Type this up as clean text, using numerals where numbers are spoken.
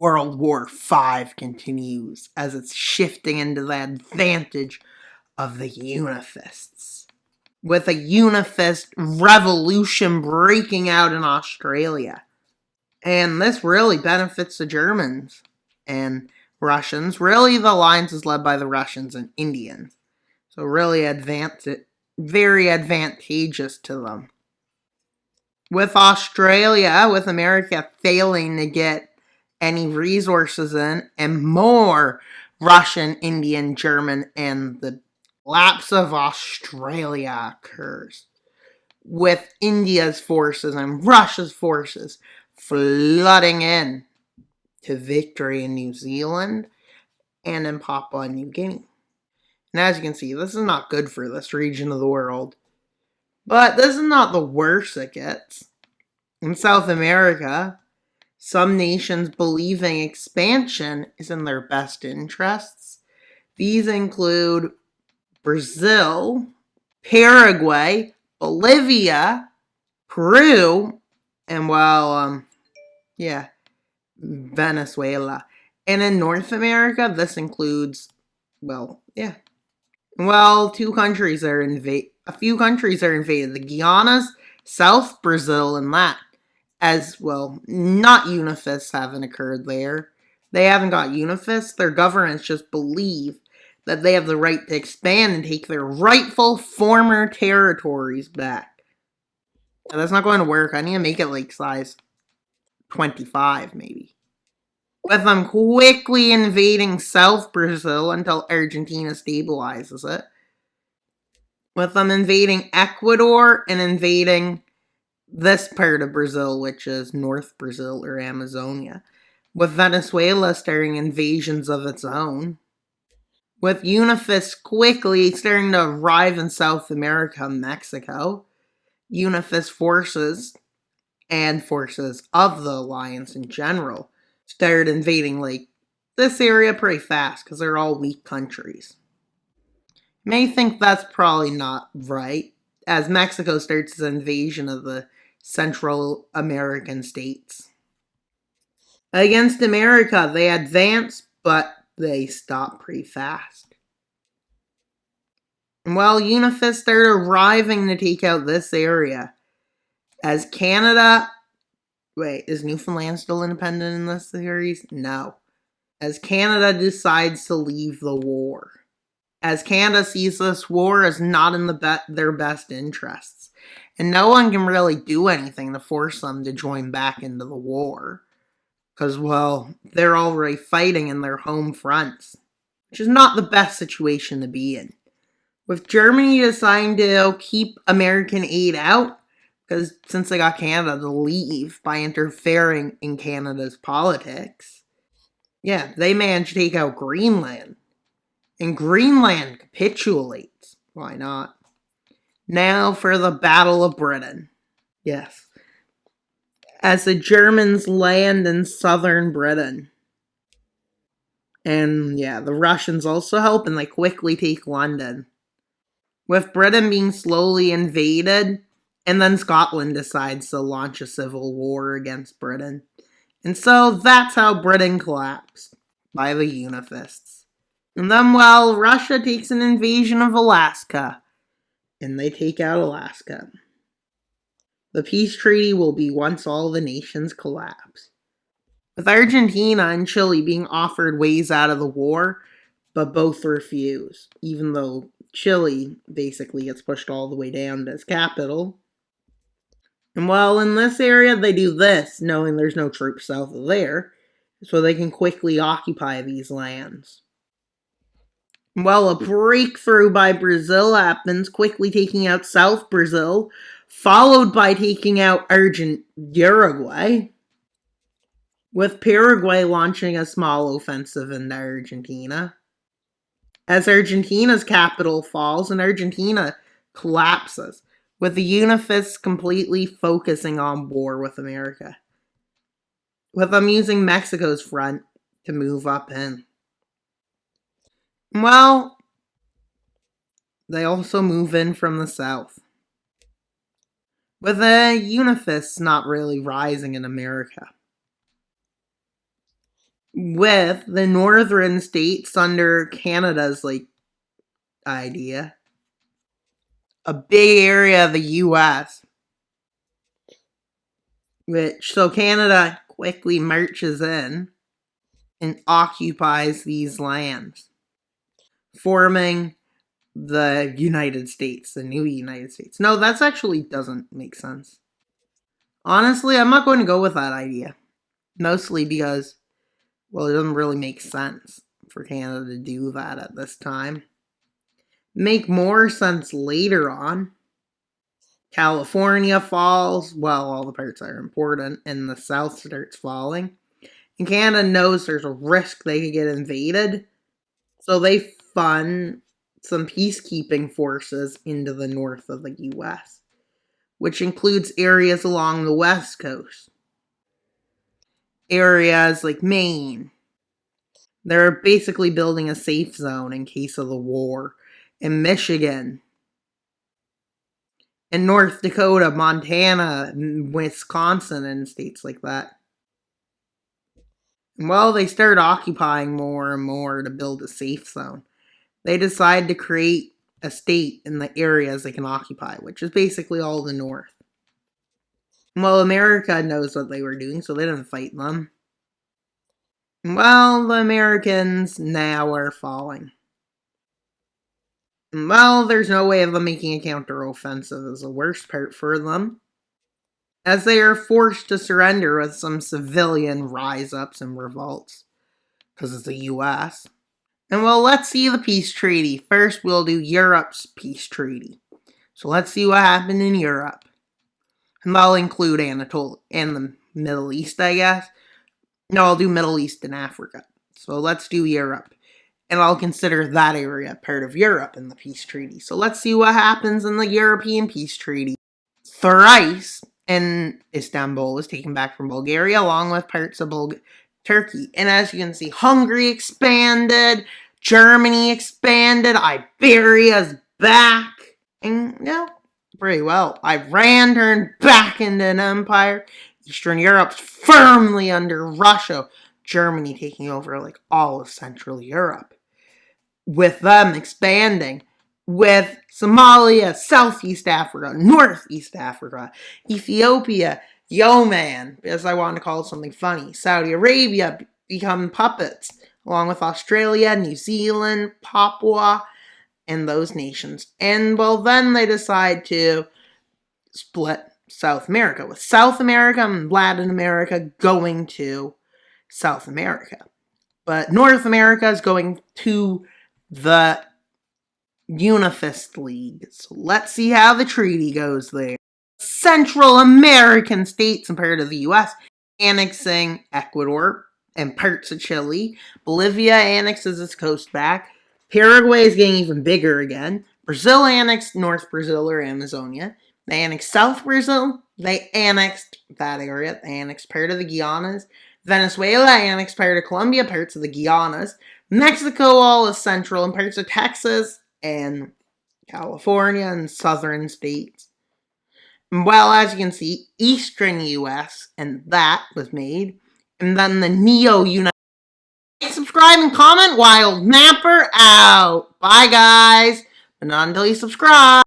World War V continues as it's shifting into the advantage of the Unifists, with a Unifist revolution breaking out in Australia. And this really benefits the Germans and Russians. Really, the alliance is led by the Russians and Indians. So really very advantageous to them. With Australia, with America failing to get any resources in, and more Russian, Indian, German, and the lapse of Australia occurs, with India's forces and Russia's forces flooding in to victory in New Zealand and in Papua New Guinea. And as you can see, this is not good for this region of the world. But this is not the worst it gets. In South America, some nations believing expansion is in their best interests. These include Brazil, Paraguay, Bolivia, Peru, and Venezuela. And in North America, this includes, a few countries are invaded. The Guianas, South Brazil, and that. As well, not Unifists haven't occurred there. They haven't got Unifists. Their governments just believe that they have the right to expand and take their rightful former territories back. Now, that's not going to work. I need to make it like size 25, maybe. With them quickly invading South Brazil until Argentina stabilizes it. With them invading Ecuador and invading this part of Brazil, which is North Brazil or Amazonia, with Venezuela starting invasions of its own, with Unifists quickly starting to arrive in South America, Mexico, Unifist forces and forces of the alliance in general started invading this area pretty fast because they're all weak countries. You may think that's probably not right, as Mexico starts its invasion of the Central American states. Against America, they advance, but they stop pretty fast. And while Unifists start arriving to take out this area, as Canada... Wait, is Newfoundland still independent in this series? No. As Canada decides to leave the war. As Canada sees this war as not in their best interests. And no one can really do anything to force them to join back into the war. Because, they're already fighting in their home fronts. Which is not the best situation to be in. With Germany deciding to keep American aid out, because since they got Canada to leave by interfering in Canada's politics, they managed to take out Greenland. And Greenland capitulates. Why not? Now for the Battle of Britain. Yes. As the Germans land in southern Britain. And the Russians also help, and they quickly take London. With Britain being slowly invaded, and then Scotland decides to launch a civil war against Britain. And so that's how Britain collapsed, by the Unifists. And then, Russia takes an invasion of Alaska, and they take out Alaska. The peace treaty will be once all the nations collapse. With Argentina and Chile being offered ways out of the war, but both refuse, even though Chile basically gets pushed all the way down to its capital. And in this area, they do this, knowing there's no troops south of there, so they can quickly occupy these lands. A breakthrough by Brazil happens, quickly taking out South Brazil, followed by taking out Uruguay, with Paraguay launching a small offensive into Argentina. As Argentina's capital falls and Argentina collapses, with the Unifists completely focusing on war with America, with them using Mexico's front to move up in. They also move in from the south, with the Unifists not really rising in America. with the northern states under Canada's idea. A big area of the US, so Canada quickly marches in and occupies these lands, forming the United States, the new United States. No, that actually doesn't make sense. Honestly, I'm not going to go with that idea. Mostly because, well, it doesn't really make sense for Canada to do that at this time. Make more sense later on. California falls, well, all the parts are important, and the South starts falling. And Canada knows there's a risk they could get invaded, so they fund some peacekeeping forces into the north of the US, which includes areas along the west coast. Areas like Maine. They're basically building a safe zone in case of the war. In Michigan, in North Dakota, Montana, Wisconsin, and states like that. And while they start occupying more and more to build a safe zone, they decide to create a state in the areas they can occupy, which is basically all the north. Well, America knows what they were doing, so they didn't fight them. Well, the Americans now are falling. Well, there's no way of them making a counteroffensive is the worst part for them, as they are forced to surrender with some civilian rise-ups and revolts, because it's the US. And well, let's see the peace treaty. First, we'll do Europe's peace treaty. So let's see what happened in Europe. And that'll include Anatolia and the Middle East, I guess. No, I'll do Middle East and Africa. So let's do Europe. And I'll consider that area part of Europe in the peace treaty. So let's see what happens in the European peace treaty. Thrice in Istanbul is taken back from Bulgaria, along with parts of Turkey. And as you can see, Hungary expanded, Germany expanded, Iberia's back. And yeah, pretty well. Iran turned back into an empire. Eastern Europe's firmly under Russia. Germany taking over all of Central Europe, with them expanding, with Somalia, Southeast Africa, Northeast Africa, Ethiopia, Yemen, because I want to call it something funny, Saudi Arabia become puppets, along with Australia, New Zealand, Papua, and those nations. And well, then they decide to split South America, with South America and Latin America going to South America. But North America is going to the Unifist League. So let's see how the treaty goes there. Central American states and part of the US annexing Ecuador and parts of Chile. Bolivia annexes its coast back. Paraguay is getting even bigger again. Brazil annexed North Brazil or Amazonia. They annexed South Brazil. They annexed that area. They annexed part of the Guianas. Venezuela annexed part of Colombia, parts of the Guianas. Mexico all is central, and parts of Texas and California and southern states. Well, as you can see, eastern U.S. and that was made. And then the Neo-United. Subscribe and comment. Wild Mapper out. Bye, guys. But not until you subscribe.